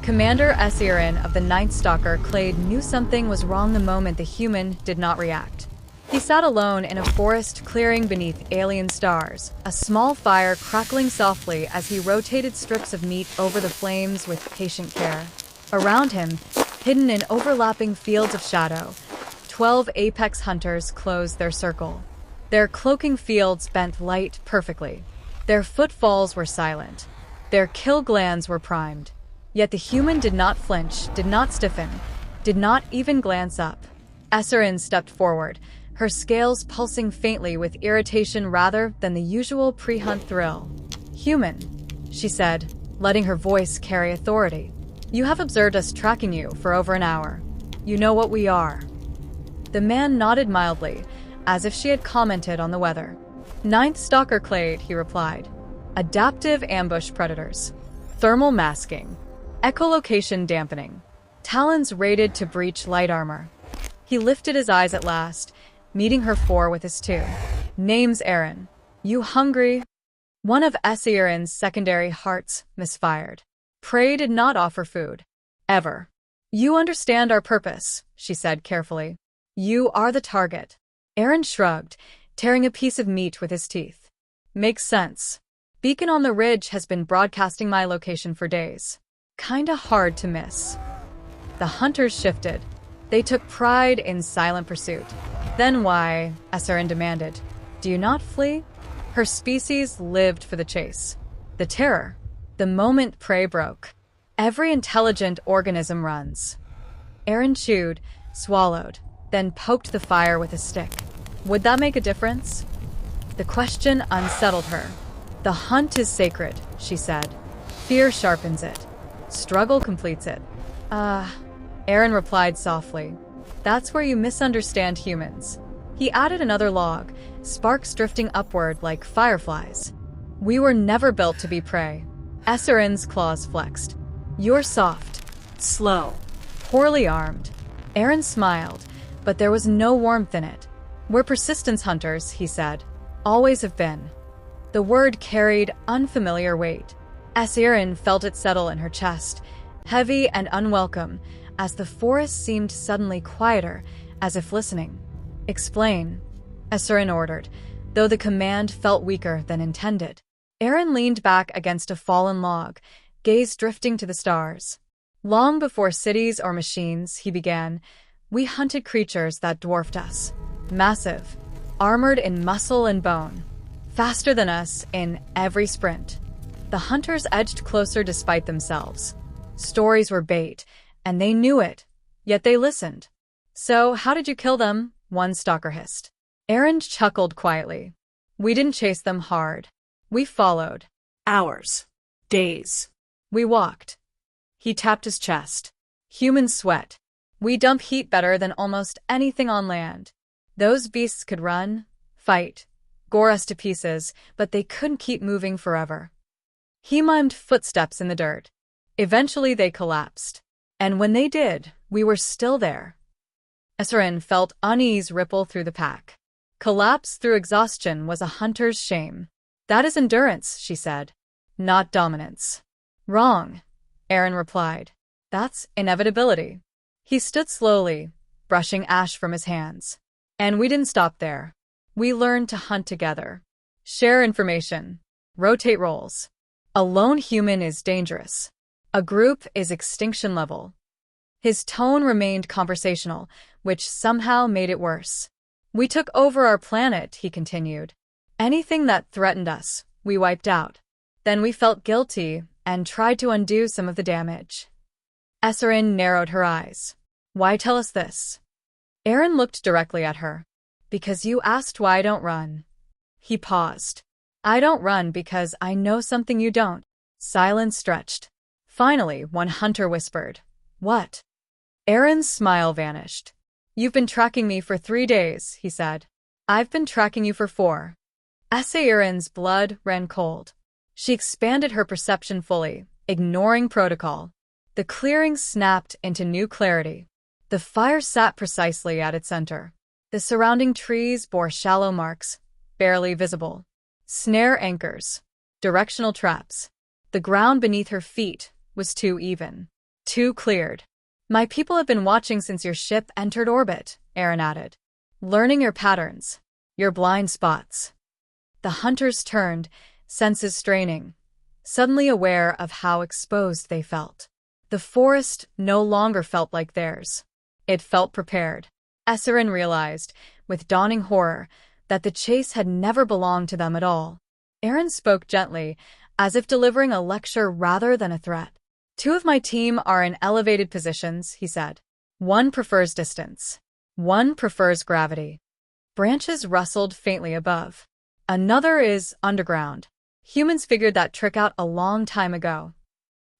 Commander Esirin of the Ninth Stalker Clade knew something was wrong the moment the human did not react. He sat alone in a forest clearing beneath alien stars, a small fire crackling softly as he rotated strips of meat over the flames with patient care. Around him, hidden in overlapping fields of shadow, 12 apex hunters closed their circle. Their cloaking fields bent light perfectly. Their footfalls were silent. Their kill glands were primed. Yet the human did not flinch, did not stiffen, did not even glance up. Esirin stepped forward, her scales pulsing faintly with irritation rather than the usual pre-hunt thrill. "Human," she said, letting her voice carry authority. "You have observed us tracking you for over an hour. You know what we are." The man nodded mildly, as if she had commented on the weather. "Ninth Stalker Clade," he replied. "Adaptive ambush predators. Thermal masking. Echolocation dampening. Talons rated to breach light armor." He lifted his eyes at last, meeting her with his two. "Name's Aaron. You hungry?" One of Esirin's secondary hearts misfired. Prey did not offer food. Ever. "You understand our purpose," she said carefully. "You are the target." Aaron shrugged, tearing a piece of meat with his teeth. "Makes sense. Beacon on the ridge has been broadcasting my location for days. Kinda hard to miss." The hunters shifted. They took pride in silent pursuit. "Then why?" Esirin demanded. "Do you not flee?" Her species lived for the chase. The terror. The moment prey broke. Every intelligent organism runs. Aaron chewed, swallowed, then poked the fire with a stick. Would that make a difference? The question unsettled her. "The hunt is sacred," she said. "Fear sharpens it. Struggle completes it." Aaron replied softly. "That's where you misunderstand humans." He added another log, sparks drifting upward like fireflies. "We were never built to be prey." Esirin's claws flexed. "You're soft, slow, poorly armed." Aaron smiled, but there was no warmth in it. "We're persistence hunters," he said. "Always have been." The word carried unfamiliar weight. Esirin felt it settle in her chest, heavy and unwelcome, as the forest seemed suddenly quieter, as if listening. "Explain," Esirin ordered, though the command felt weaker than intended. Aaron leaned back against a fallen log, gaze drifting to the stars. "Long before cities or machines," he began, "we hunted creatures that dwarfed us. Massive, armored in muscle and bone. Faster than us in every sprint." The hunters edged closer despite themselves. Stories were bait, and they knew it, yet they listened. "So, how did you kill them?" one stalker hissed. Aaron chuckled quietly. "We didn't chase them hard. We followed. Hours. Days. We walked." He tapped his chest. "Human sweat. We dump heat better than almost anything on land. Those beasts could run, fight, gore us to pieces, but they couldn't keep moving forever." He mimed footsteps in the dirt. "Eventually they collapsed. And when they did, we were still there." Esirin felt unease ripple through the pack. Collapse through exhaustion was a hunter's shame. "That is endurance," she said, "not dominance." "Wrong," Aaron replied. "That's inevitability." He stood slowly, brushing ash from his hands. "And we didn't stop there. We learned to hunt together. Share information. Rotate roles. A lone human is dangerous. A group is extinction level." His tone remained conversational, which somehow made it worse. "We took over our planet," he continued. "Anything that threatened us, we wiped out. Then we felt guilty and tried to undo some of the damage." Esirin narrowed her eyes. "Why tell us this?" Aaron looked directly at her. "Because you asked why I don't run." He paused. "I don't run because I know something you don't." Silence stretched. Finally, one hunter whispered, "What?" Aaron's smile vanished. "You've been tracking me for 3 days," he said. "I've been tracking you for 4. Esirin's blood ran cold. She expanded her perception fully, ignoring protocol. The clearing snapped into new clarity. The fire sat precisely at its center. The surrounding trees bore shallow marks, barely visible. Snare anchors. Directional traps. The ground beneath her feet was too even. 2 cleared. My people have been watching since your ship entered orbit, Aaron added. Learning your patterns, your blind spots. The hunters turned, senses straining, suddenly aware of how exposed they felt. The forest no longer felt like theirs. It felt prepared. Esserin realized, with dawning horror, that the chase had never belonged to them at all. Aaron spoke gently, as if delivering a lecture rather than a threat. 2 of my team are in elevated positions, he said. 1 prefers distance. 1 prefers gravity. Branches rustled faintly above. Another is underground. Humans figured that trick out a long time ago.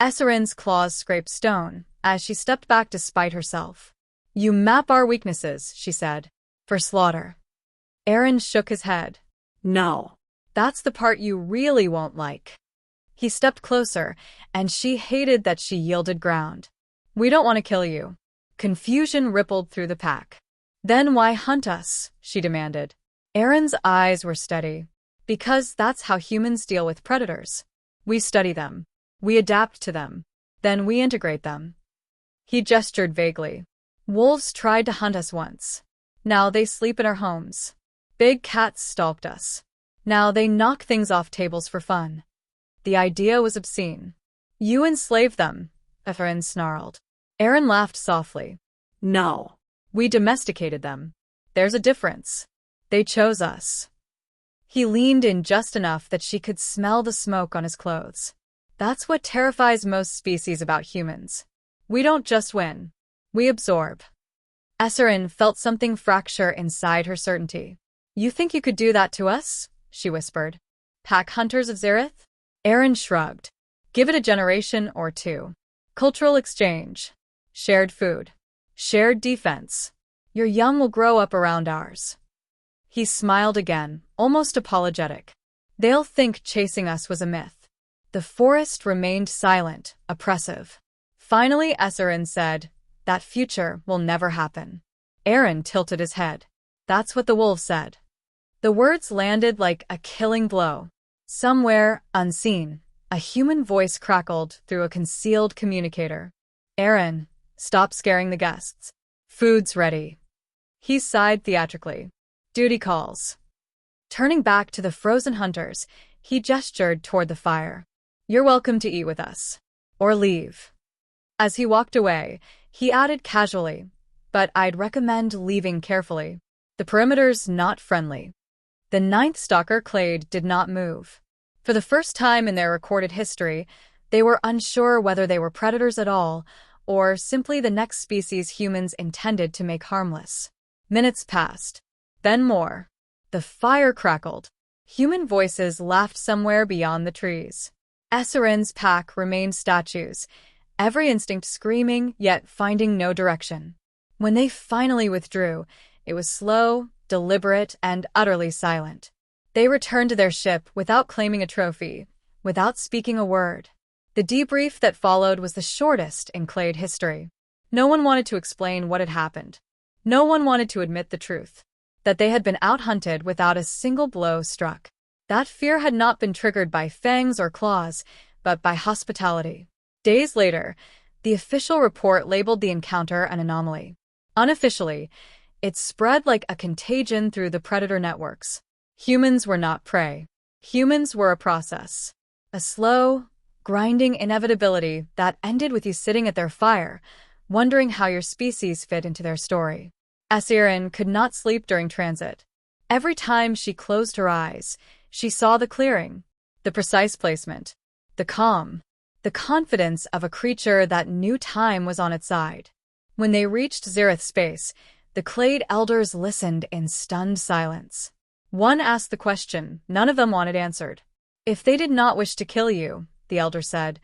Esserin's claws scraped stone, as she stepped back to spite herself. You map our weaknesses, she said, for slaughter. Aaron shook his head. No. That's the part you really won't like. He stepped closer, and she hated that she yielded ground. We don't want to kill you. Confusion rippled through the pack. Then why hunt us? She demanded. Aaron's eyes were steady. Because that's how humans deal with predators. We study them. We adapt to them. Then we integrate them. He gestured vaguely. Wolves tried to hunt us once. Now they sleep in our homes. Big cats stalked us. Now they knock things off tables for fun. The idea was obscene. You enslaved them, Ephraim snarled. Aaron laughed softly. No. We domesticated them. There's a difference. They chose us. He leaned in just enough that she could smell the smoke on his clothes. That's what terrifies most species about humans. We don't just win. We absorb. Esserin felt something fracture inside her certainty. You think you could do that to us? She whispered. Pack hunters of Xerath? Aaron shrugged. Give it a generation or 2. Cultural exchange. Shared food. Shared defense. Your young will grow up around ours. He smiled again, almost apologetic. They'll think chasing us was a myth. The forest remained silent, oppressive. Finally, Esserin said, That future will never happen. Aaron tilted his head. That's what the wolves said. The words landed like a killing blow. Somewhere, unseen, a human voice crackled through a concealed communicator. Aaron, stop scaring the guests. Food's ready. He sighed theatrically. Duty calls. Turning back to the frozen hunters, he gestured toward the fire. You're welcome to eat with us. Or leave. As he walked away, he added casually, but I'd recommend leaving carefully. The perimeter's not friendly. The 9th Stalker Clade did not move. For the first time in their recorded history, they were unsure whether they were predators at all, or simply the next species humans intended to make harmless. Minutes passed. Then more. The fire crackled. Human voices laughed somewhere beyond the trees. Esserin's pack remained statues, every instinct screaming, yet finding no direction. When they finally withdrew, it was slow, deliberate, and utterly silent. They returned to their ship without claiming a trophy, without speaking a word. The debrief that followed was the shortest in Clade history. No one wanted to explain what had happened. No one wanted to admit the truth. That they had been out-hunted without a single blow struck. That fear had not been triggered by fangs or claws, but by hospitality. Days later, the official report labeled the encounter an anomaly. Unofficially, it spread like a contagion through the predator networks. Humans were not prey. Humans were a process. A slow, grinding inevitability that ended with you sitting at their fire, wondering how your species fit into their story. Esserin could not sleep during transit. Every time she closed her eyes, she saw the clearing, the precise placement, the calm, the confidence of a creature that knew time was on its side. When they reached Xerath space, the Clade elders listened in stunned silence. One asked the question none of them wanted answered. If they did not wish to kill you, the elder said,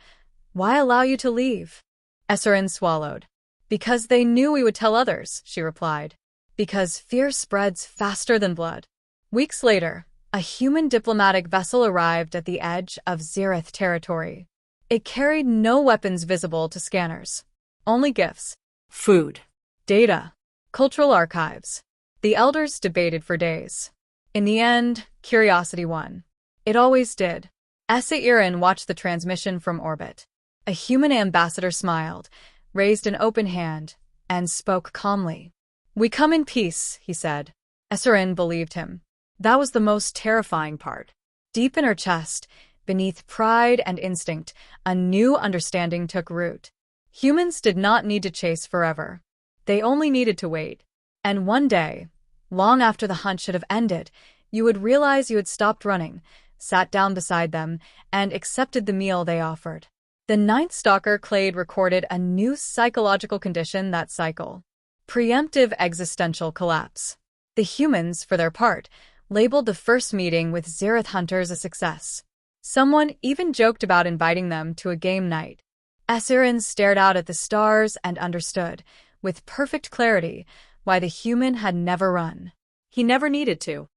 why allow you to leave? Esserin swallowed. Because they knew we would tell others, she replied. Because fear spreads faster than blood. Weeks later, a human diplomatic vessel arrived at the edge of Xerath territory. It carried no weapons visible to scanners. Only gifts. Food. Data. Cultural archives. The elders debated for days. In the end, curiosity won. It always did. Esserin watched the transmission from orbit. A human ambassador smiled, raised an open hand, and spoke calmly. "We come in peace," he said. Esserin believed him. That was the most terrifying part. Deep in her chest, beneath pride and instinct, a new understanding took root. Humans did not need to chase forever. They only needed to wait. And one day, long after the hunt should have ended, you would realize you had stopped running, sat down beside them, and accepted the meal they offered. The ninth stalker Clade recorded a new psychological condition that cycle: preemptive existential collapse. The humans, for their part, labeled the first meeting with Zereth hunters a success. Someone even joked about inviting them to a game night. Esserin stared out at the stars and understood, with perfect clarity, why the human had never run. He never needed to.